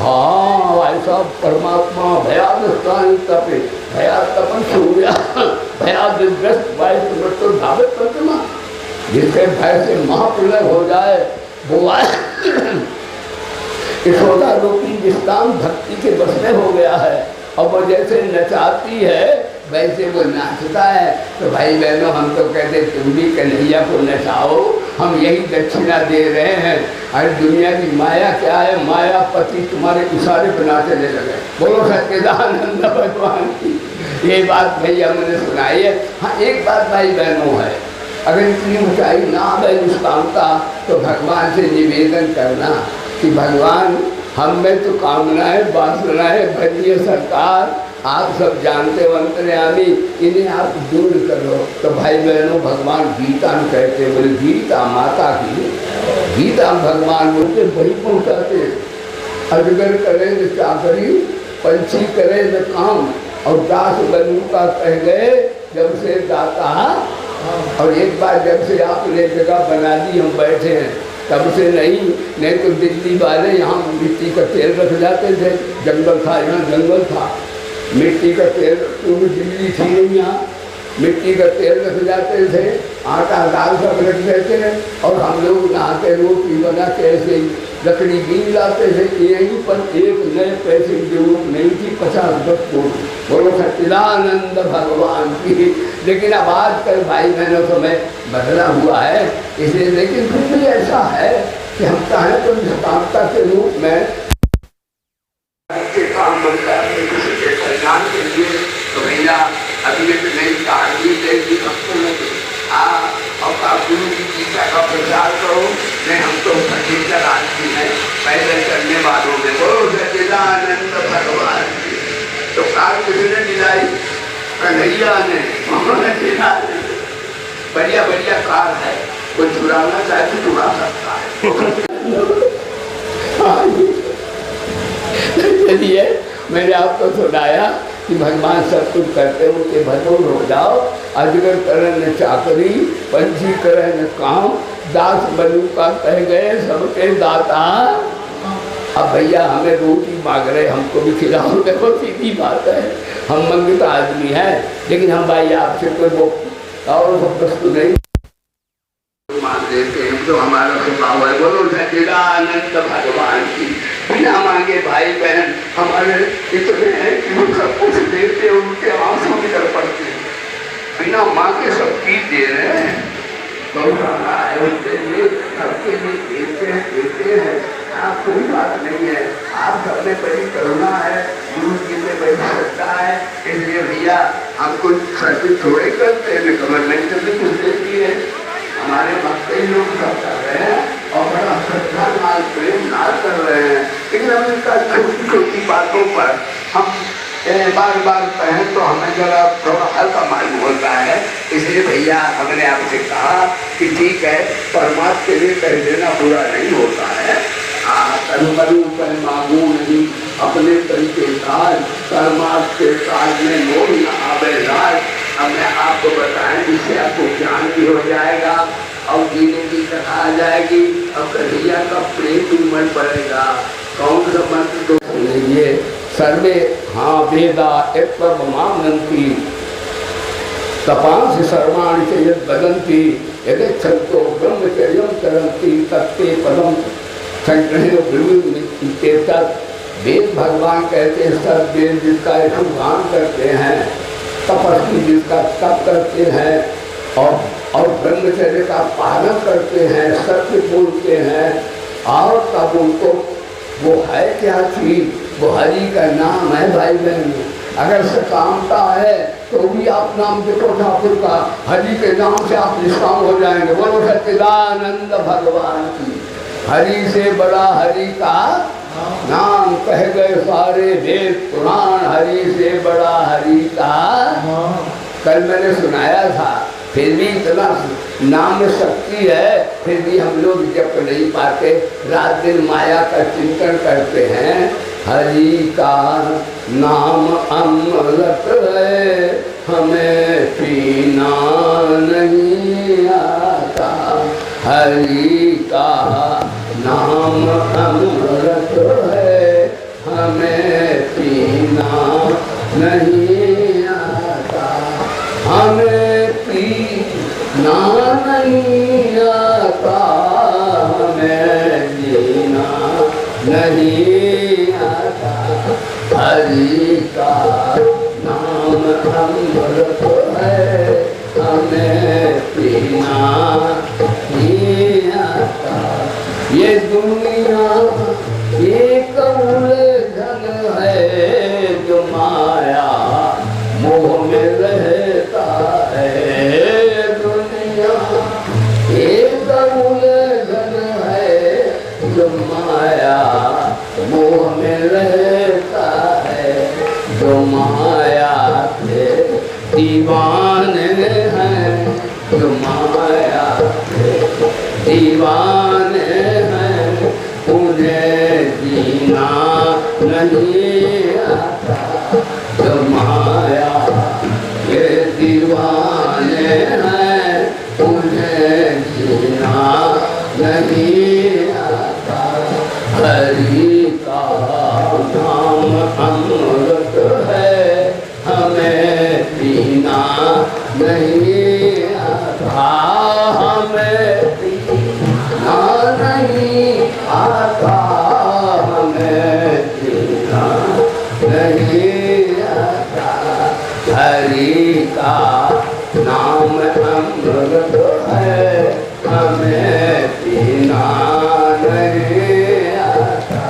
हाँ भाई साहब, परमात्मा भयाद स्थान तपे भयाद तपन सूर्या भयाद ग्रस्त भाई तो धावे प्रतिमा, जिसके भय से महाप्रलय हो जाए वो यशोदा रूपी जिसकाम भक्ति के बस में हो गया है। और वो जैसे नचाती है वैसे वो नाचता है। तो भाई बहनों, हम तो कहते तुम भी कन्हैया को नचाओ, हम यही दक्षिणा दे रहे हैं। अरे दुनिया की माया क्या है, माया पति तुम्हारे इशारे पर नाचने लगे। बोलो सच्चिदानंद भगवान की। ये बात भैया मैंने सुनाई है। हाँ, एक बात भाई बहनों है, अगर इतनी ऊंचाई ना है निष्कामता तो भगवान से निवेदन करना कि भगवान हम में तो कामनाएं वासनाएं भरी है सरकार, आप सब जानते हो अंतर्यामी, इन्हें आप दूर करो। तो भाई बहनों, भगवान गीता में कहते बोले गीता माता की, गीता भगवान बोलते वही पहुँचाते। अजगर करे न चाकरी, पंछी करे न काम, और दास बनु का कह गए जब से दाता। और एक बार जब से आपने जगह बना दी हम बैठे हैं तब से नहीं तो दिल्ली वाले यहाँ मिट्टी का तेल रख जाते थे। जंगल था, यहाँ जंगल था, मिट्टी का तेल, क्योंकि दिल्ली थी नहीं यहाँ, मिट्टी का तेल रख जाते थे, आटा दाल सब रख देते हैं। और हम लोग नहाते रोटी बना के ऐसे लकड़ी बीन लाते थे। यहीं पर एक नए पैसे की जरूरत नहीं थी, 50-10 कोटी। बोलो सच्चिदानंद भगवान की। लेकिन अब आजकल भाई बहनों समय बदला हुआ है इसलिए, लेकिन फिर भी ऐसा है कि हम चाहें तो निष्कामता के रूप में काम बनता है किसी के कल्याण के लिए। तो भैया अभी एक नई तारीख देगी भक्तों में और गुरु की गीता का प्रचार करो। नहीं, हम तो फटेकर आदमी हैं, पैदल करने वालों में। बोलो सच्चिदानंद भगवान की। तो कार किसने दिलाई? कन्हैया ने। बढ़िया बढ़िया कार है, कोई चुराना चाहे तो चुरा सकता है। चलिए, मैंने आपको सुनाया कि भगवान सब कुछ करते हो कि भजोर हो जाओ। अजगर करे न चाकरी, पंछी करे न काम, दास बनु का कह गए सबके दाता। अब भैया हमें रोटी मांग रहे, हमको भी खिलाओ। देखो सीधी बात है, हम मंगता आदमी हैं, लेकिन हम भाई आपसे कोई वो और वस्तु नहीं मान देते हैं। तो हमारा स्वभाव है। बोलो सच्चिदानंद भगवान की। बिना मांगे भाई बहन हमारे इतने हैं कि वो सब कुछ देते, उनके आंसू निकल पड़ते हैं। बिना मांगे सब चीज दे रहे हैं। बहुत है उनके लिए, सबके लिए देते हैं। आप कोई बात नहीं है, आप सब में बड़ी करुणा है, गुरु जी में बड़ी श्रद्धा है। इसलिए भैया हम कुछ सर्विस थोड़े करते हैं, गवर्नमेंट से भी कुछ देती है। हमारे भक्त ही लोग सब कर रहे हैं और बड़ा श्रद्धा नाल प्रेम नाल कर रहे हैं। लेकिन हम इनका छोटी छोटी बातों पर हम बार बार कहें तो हमें जरा थोड़ा हल्का मालूम होता है। इसलिए भैया हमने आपसे कहा कि ठीक है, परमात्मा के लिए कह देना बुरा नहीं होता है। कर्मरु पर मांगू नहीं अपने तरीके काज, परमात्मा के काज में लोग न आवे राज। अब मैं आपको बताएं जिससे आपको ज्ञान भी हो जाएगा और जीने की कथा आ जाएगी और कन्हैया का प्रेम भी मन पड़ेगा। कौन सा मंत्र तो लीजिए, सर्वे हाँ वेदा एक मानती तपांस सर्वाणी से यद बदंती यदि छंतो ब्रह्मचर्य करंती तत्ते पदम संग्रह। वेद भगवान कहते हैं सब वेद जिसका गान करते हैं, तपस्वी जिसका तप करते हैं और ब्रह्मचर्य का पालन करते हैं, सत्य बोलते हैं। और तब उनको वो है क्या चीज? वो हरि का नाम है भाई बहन। अगर सकामता है तो भी आप नाम देखो ठाकुर का, हरि के नाम से आप निष्काम हो जाएंगे। बोलो सच्चिदानंद भगवान की। हरि से बड़ा हरि का नाम कह गए सारे वेद पुराण, हरि से बड़ा हरि का। कल मैंने सुनाया था, फिर भी इतना नाम में शक्ति है, फिर भी हम लोग जप नहीं पाते। रात दिन माया का चिंतन करते हैं। हरि का नाम अमृत है, हमें पीना नहीं आता। हरि का नाम अमृत है, नहीं आता। हरि का नाम अमृत है, हमें पीना नहीं आता। ये दुनिया एक उलझन है, जो माया मोह में रहता है। दुनिया एक उलझन है, जो माया मोह में रहता है। जो माया के दीवाने हैं, जो माया के दीवाने हैं, उन्हें जीना नहीं आता। जो माया के दीवाने हैं, उन्हें जीना नहीं आता। हरि का नाम अमृत है, हमें पीना नहीं आता। हमें पीना नहीं आता, हमें पीना नहीं आता। हरि का नाम अमृत है, हमें पीना नहीं आता।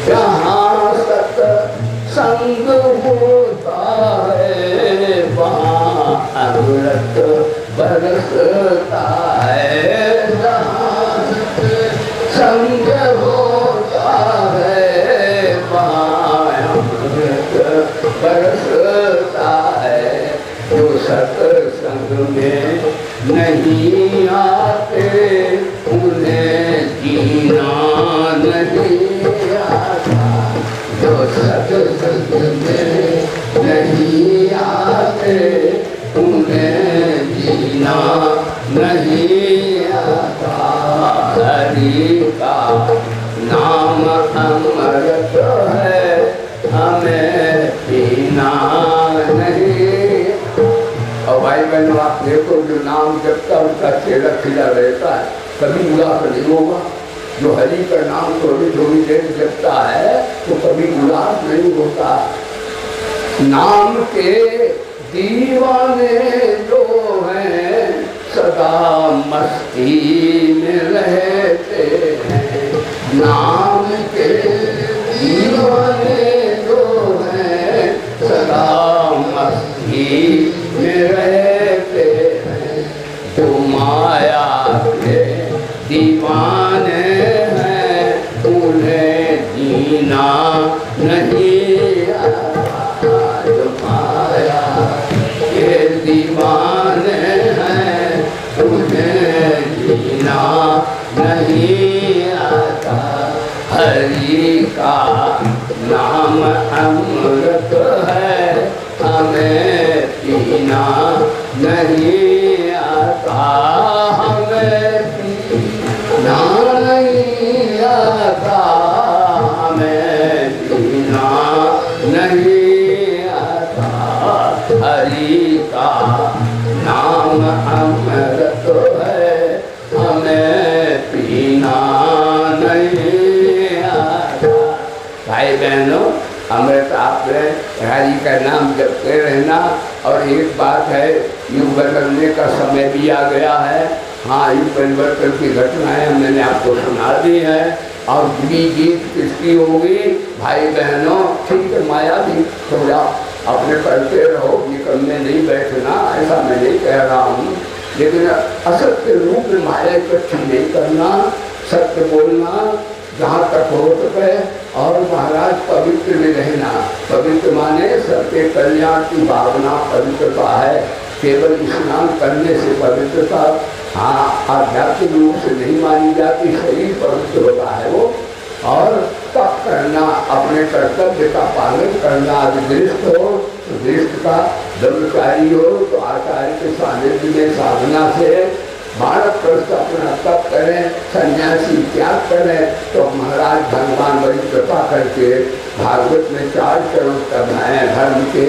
जहाँ सत्संग होता है, वहाँ अमृत बरसता है। जहाँ संग होता है, वहाँ अमृत बरसता है। जो सत्संग में नहीं आते, उन्हें जीना नहीं आता। जो सत्संग में नहीं आते, उन्हें जीना नहीं आता। हरि का नाम अमृत है, हमें पीना नहीं। और भाई बहनों, आप देखो, जो नाम जपता उसका चेहरा खिला रहता है, कभी उदास नहीं होगा। जो हरि का नाम थोड़ी थोड़ी देर जपता है, तो कभी उदास नहीं होता। नाम के दीवाने जो हैं, सदा मस्ती में रहते हैं। नाम के दीवाने जो हैं, सदा मस्ती में रहते हैं। जो माया के दीवाने हैं, उन्हें जीना नहीं आता। जो माया के दीवाने हैं, उन्हें जीना नहीं आता। हरि का नाम अमृत है, हमें पीना नहीं आता। हमें पीना नहीं आता, हमें पीना नहीं आता। हरि का नाम अमृत है, हमें पीना नहीं आता। भाई बहनों, अमृत आपने हरि का नाम जपते रहना। और एक बात है, युग बदलने का समय भी आ गया है। हाँ, युग परिवर्तन की घटनाएं मैंने आपको सुना दी है। और बुरी जीत किसकी होगी? भाई बहनों, ठीक है, माया भी थोड़ा अपने करते रहो, निकलने नहीं बैठना, ऐसा मैं नहीं कह रहा हूँ। लेकिन असत्य रूप में माया इकट्ठी नहीं करना, सत्य बोलना जहाँ तक हो सके। और महाराज पवित्र में रहना। पवित्र माने सबके कल्याण की भावना पवित्रता है। केवल स्नान करने से पवित्रता हाँ आध्यात्मिक रूप से नहीं मानी जाती, शरीर पवित्र होता है वो। और तप करना, अपने कर्तव्य का पालन करना। यदि गृहस्थ हो तो गृहस्थ का, ब्रह्मचारी हो तो आचार्य के सानिध्य में साधना से भारत प्रस्थ अपना तप करें, सन्यासी त्याग करें, तो महाराज भगवान बड़ी कृपा करके भागवत में 4 चरण तब हैं धर्म के।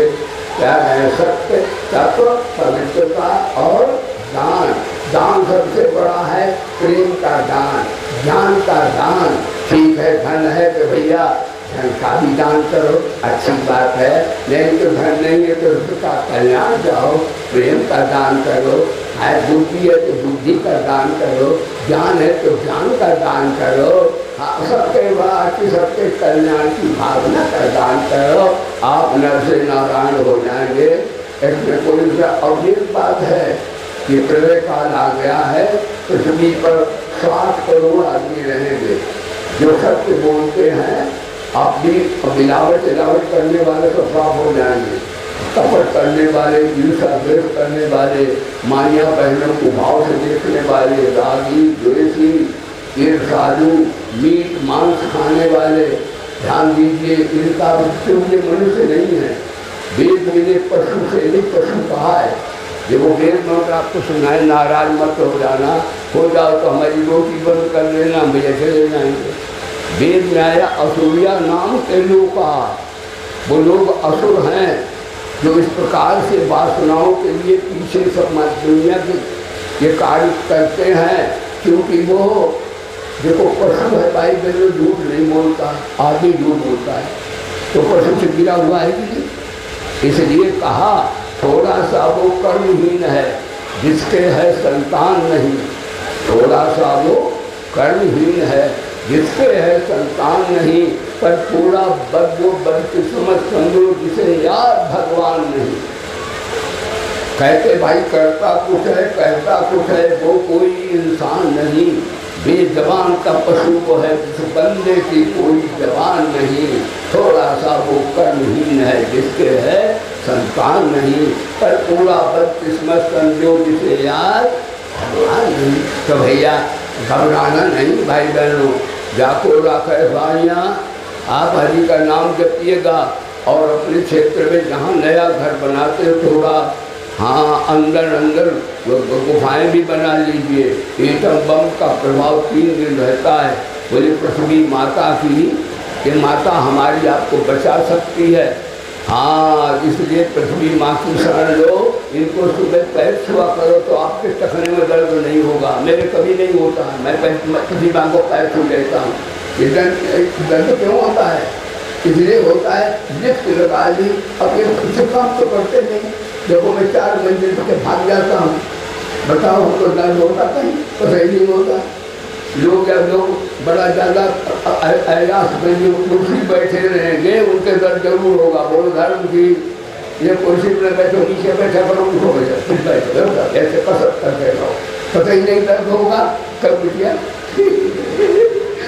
क्या है? सत्य, तप, पवित्रता और दान। दान सबसे बड़ा है प्रेम का दान, ज्ञान का दान, ठीक है, धन है तो भैया धन का भी दान करो, अच्छी बात है। नहीं तो धन नहीं है तो उसका कल्याण जाओ, प्रेम का दान करो, है बुद्धि है तो बुद्धि का दान करो, ज्ञान है तो ज्ञान का दान करो, हाँ सबके बाद सबके कल्याण की भावना का दान करो, आप नर से नारायण हो जाएंगे। इसमें कोई और एक बात है कि प्रलय काल आ गया है, पृथ्वी पर 60 करोड़ आदमी रहेंगे जो सत्य बोलते हैं। आप भी मिलावट इलावट करने वाले तो साफ हो जाएंगे, कपट करने वाले, ईर्षा द्वेष करने वाले, माया बहनों को भाव से देखने वाले, रागी द्वेषी, ईर्षालु, मीट मांस खाने वाले, ध्यान दीजिए इनका मुझे मनुष्य नहीं है। वेद मैंने पशु से नहीं पशु कहा है। देखो वेद में आपको सुनाए, नाराज मत हो जाना, हो जाओ तो हमारी रोटी बंद कर लेना, भैया चले जाएंगे। वेद में आया असुरिया नाम के लोग का, वो लोग असुर हैं जो इस प्रकार से वासनाओं के लिए पीछे सब दुनिया के ये कार्य करते हैं। क्योंकि वो देखो पशु है भाई, जो झूठ नहीं बोलता, आदमी झूठ बोलता है, तो पशु से गिरा हुआ है कि नहीं। इसलिए कहा थोड़ा सा वो कर्महीन है जिसके है संतान नहीं, थोड़ा सा वो कर्महीन है जिसके है संतान नहीं, पर पूरा बदकिस्मत समझो जिसे याद भगवान नहीं। कहते भाई करता कुछ है, कहता कुछ है, वो कोई इंसान नहीं, बेजबान का पशु को है, जिस बंदे की कोई जवान नहीं, थोड़ा सा वो कर्महीन है जिसके है संतान नहीं, पर पूरा बदकिस्मत समझो जिसे याद भगवान नहीं। तो भैया घबराना नहीं भाई बहनों, जाको राखे भाइयाँ, आप हरि का नाम जपिएगा और अपने क्षेत्र में जहाँ नया घर बनाते हो थोड़ा हाँ अंदर गुफाएं भी बना लीजिए। एटम बम का प्रभाव 3 दिन रहता है। बोले पृथ्वी माता की, ये माता हमारी आपको बचा सकती है। हाँ इसलिए पृथ्वी माँ की शरण लो, इनको सुबह पैर छुआ करो तो आपके टखने में दर्द नहीं होगा। मेरे कभी नहीं होता, मैं पृथ्वी माँ को पैर छू लेता हूँ। ये दर्द क्यों होता है? इसलिए होता है लिफ्ट लगा ली, अब ये कुछ काम तो करते नहीं। देखो मैं 4 मंजिल के भाग जाता हूँ, बताओ हमको दर्द होता कहीं? तो सही नहीं होता। लोग या लोग बड़ा ज़्यादा अयास में जो कुर्सी बैठे रहेंगे उनके दर्द जरूर होगा। बोलो धर्म की ये कुर्सी पर बैठो, नीचे बैठा करो, उनको बैठो ऐसे कसरत करते रहो, पता ही नहीं दर्द होगा कब बिटिया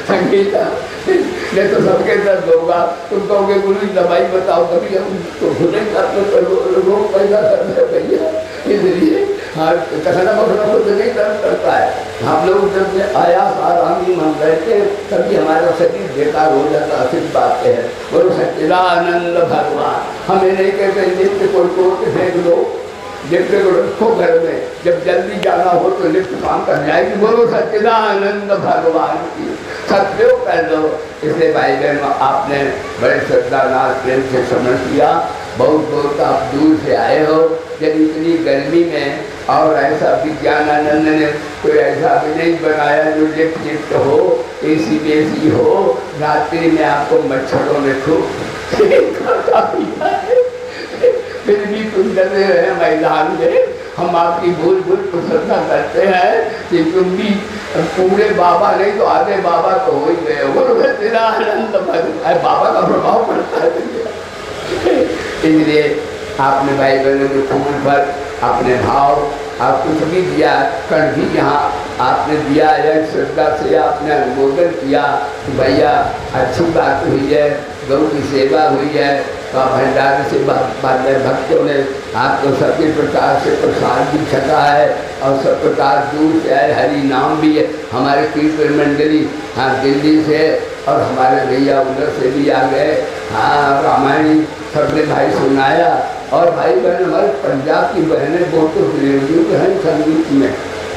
संगीता नहीं तो सबके दर्द होगा। तुम कहोगे गुरु दवाई बताओ, कभी हम तो खुद रोग पैदा करते हैं भैया। इसलिए हाँ कहना मखना खुद नहीं दर्द करता है। हम लोग जब आयास आरामी मन रहते तभी हमारा शरीर बेकार हो जाता। सिर्फ बात है बोलो सच्चिदानंद भगवान। हमें नहीं कहते नित्य कोई तोड़ के फेंक लो, लिफ्ट को रखो घर में, जब जल्दी जाना हो तो लिफ्ट काम कर जाएगी। बोलो सच्चिदानंद भगवान की सत्यो कर लो। इसलिए भाई बहन आपने बड़े श्रद्धानाथ प्रेम से समझ किया। बहुत बहुत आप दूर से आए हो, जब इतनी गर्मी में, और ऐसा विज्ञानानंद ने कोई ऐसा भी नहीं बनाया जो लिफ्ट हो, AC बेसी हो, रात्रि में आपको मच्छरों में खूब फिर भी तुम डरे रहे मैदान में। हम आपकी भूल प्रशंसा करते हैं कि तुम भी पूरे बाबा नहीं तो आधे बाबा तो हो ही गए। बोलो तेरा आनंद बाबा का प्रभाव पड़ता है। इसलिए आपने भाई बहनों के फूल पर अपने भाव आप कुछ भी दिया, कण भी यहाँ आपने दिया है, श्रद्धा से आपने अनुमोदन किया कि भैया अच्छी बात हुई है, गौ की सेवा हुई है। तो भंडारे से बाद में भक्तों ने आपको सभी प्रकार से प्रसाद भी छका है और सब प्रकार दूर से आए। हरि नाम भी है। हमारे कीर्तन मंडली हाँ दिल्ली से और हमारे भैया उधर से भी आ गए। हाँ रामायण सबने भाई सुनाया। और भाई बहन हमारे पंजाब की बहनें बहुत तो रेडियो के हैं संगीत में,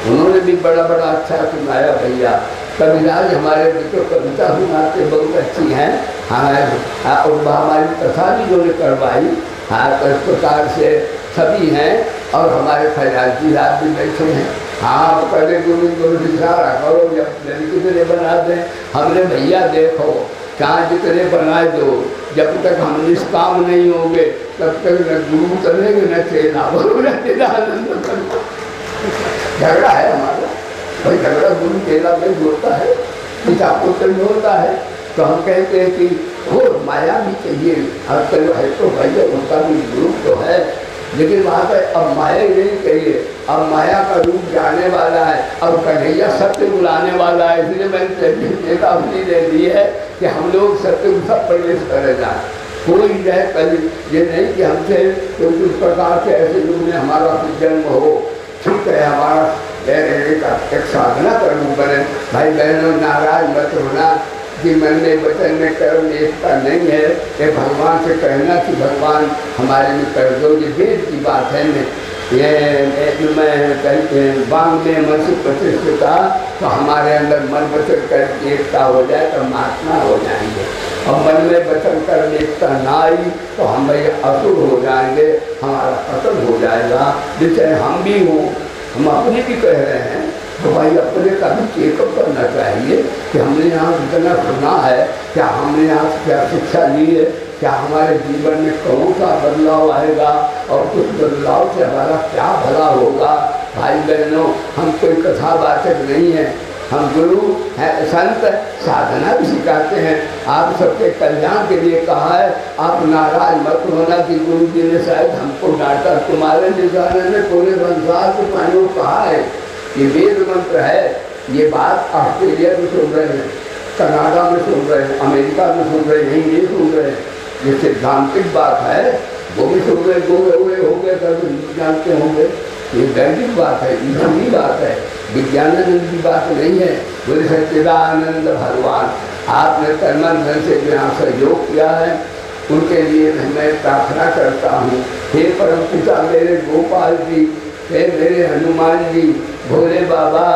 उन्होंने भी बड़ा बड़ा अच्छा सुनाया भैया। कविराज हमारे मित्र कविता सुनाते बहुत अच्छी हैं। हाँ और हमारी कथा भी जो करवाई। हाँ तो इस प्रकार से सभी हैं। और हमारे फैजाजी साहब भी बैठे हैं, हाँ पहले गुरु गुरु इशारा करो, जब कितने बना दें हमने, भैया देखो चाहे जितने बनाए दो, जब तक हम निष्काम नहीं होंगे तब तक न गुरु करेंगे न चेला, झगड़ा है हमारा भाई, झगड़ा गुरु चेला में होता है, पिता पुत्र में होता है। तो हम कहते हैं कि हो माया भी चाहिए, अब चलो है तो भैया उनका भी रूप तो है, लेकिन वहाँ पर अब माया ही नहीं चाहिए, अब माया का रूप जाने वाला है, अब कन्हैया सत्य बुलाने वाला है। इसलिए मैंने चेतावनी दे दी है कि हम लोग सत्य को सब प्रवेश करे जाए, कोई रहे कल ये नहीं कि हमसे तो किस प्रकार से ऐसे लोग ने हमारा जन्म हो, ठीक है हमारा एक साधना करनी पड़े। भाई बहनों नाराज मत होना कि मैंने वचन में कर्म एकता नहीं है, ये भगवान से कहना कि भगवान हमारे में कर दो, ये वेद की बात है। मैं बांग में मन से प्रतिष्ठिता, तो हमारे अंदर मन वचन कर एकता हो जाए तो महात्मा हो जाएंगे, और मन में वचन कर एकता ना आई तो हम भाई असुर हो जाएंगे, हमारा पतन हो जाएगा। जैसे हम भी हों, हम अपने भी कह रहे हैं तो भाई अपने का भी चेकअप करना चाहिए कि हमने यहाँ जितना सुना है, क्या हमने यहाँ से क्या शिक्षा ली है, क्या हमारे जीवन में कौन सा बदलाव आएगा, और कुछ बदलाव से हमारा क्या भला होगा। भाई बहनों हम कोई कथावाचक नहीं है, हम गुरु हैं, संत साधना भी सिखाते हैं, आप सबके कल्याण के लिए कहा है। आप नाराज मत होना कि गुरु जी ने शायद हमको डांटा, तुम्हारे निशाने में पूरे संसार को पानी कहा है, ये वेद मंत्र है। ये बात ऑस्ट्रेलिया में सुन रहे हैं, कनाडा में सुन रहे हैं, अमेरिका में सुन रहे हैं, ये सुन रहे हैं, ये सिद्धांतिक बात है, वो भी सुन रहे, गोरे हुए होंगे सब जानते होंगे, ये वैदिक बात है, ईश्वरी बात है, विज्ञानानंद की बात नहीं है। बोले सच्चिदानंद भगवान आपने तन धन से यहाँ सहयोग किया है, उनके लिए मैं प्रार्थना करता हूँ। हे परम पिता मेरे गोपाल जी, हे मेरे हनुमान जी, भोले बाबा,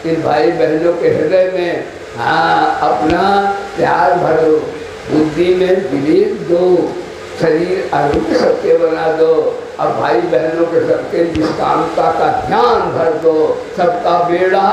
इन भाई बहनों के हृदय में हाँ अपना प्यार भरो, बुद्धि में विवेक दो, शरीर आरोग्य सबके बना दो, अब भाई बहनों के सबके निष्कामता का ध्यान भर दो, सबका बेड़ा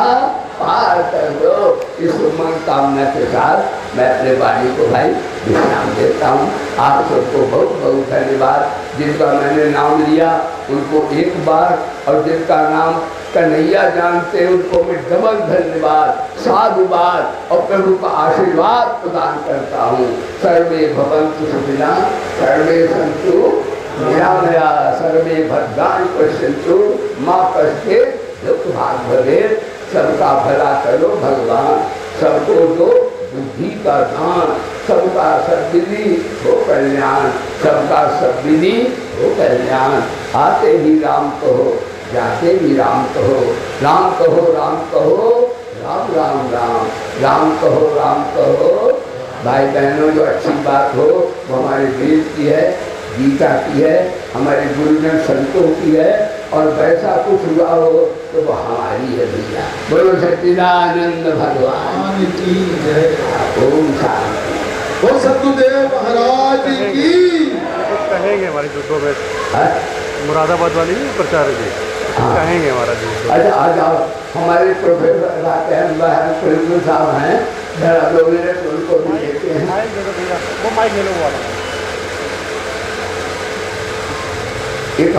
पार कर दो। इस मन कामना के साथ मैं अपने वाणी को भाई विश्राम देता हूँ। आप सबको बहुत बहुत धन्यवाद। जिनका मैंने नाम लिया उनको एक बार, और जिनका नाम कन्हैया जानते उनको मैं डबल धन्यवाद, साधुवाद और प्रभु का आशीर्वाद प्रदान करता हूँ। सर्वे भवन्तु सुखिनः, सर्वे सन्तु निरामया, सर्वे भद्राणि पश्यन्तु मा कश्चित् दुःख भाग् भवेत्। सबका भला करो भगवान, सबको दो बुद्धि का दान, सबका सद्विधि हो कल्याण, सबका सद्विधि हो कल्याण। आते ही राम कहो, जाते भी राम कहो, राम कहो राम कहो, राम राम राम, राम कहो राम कहो। भाई बहनों जो अच्छी बात हो वो हमारे वेद की है, गीता की है, हमारे गुरुजन संतों की है, और वैसा कुछ हुआ हो तो वो हमारी है भैया। बोलो सच्चिदानंद भगवान की जय। ओम शांति। ओ सतगुरुदेव महाराज की कहेंगे हमारे दो बेट मुरादाबाद वाली प्रचार्य जी कहेंगे हमारा जी। अच्छा आ जाओ, हमारे प्रोफेसर साहब हैं, जरा लोग उनको भी देते हैं। वो माइक ले लो वाला। एक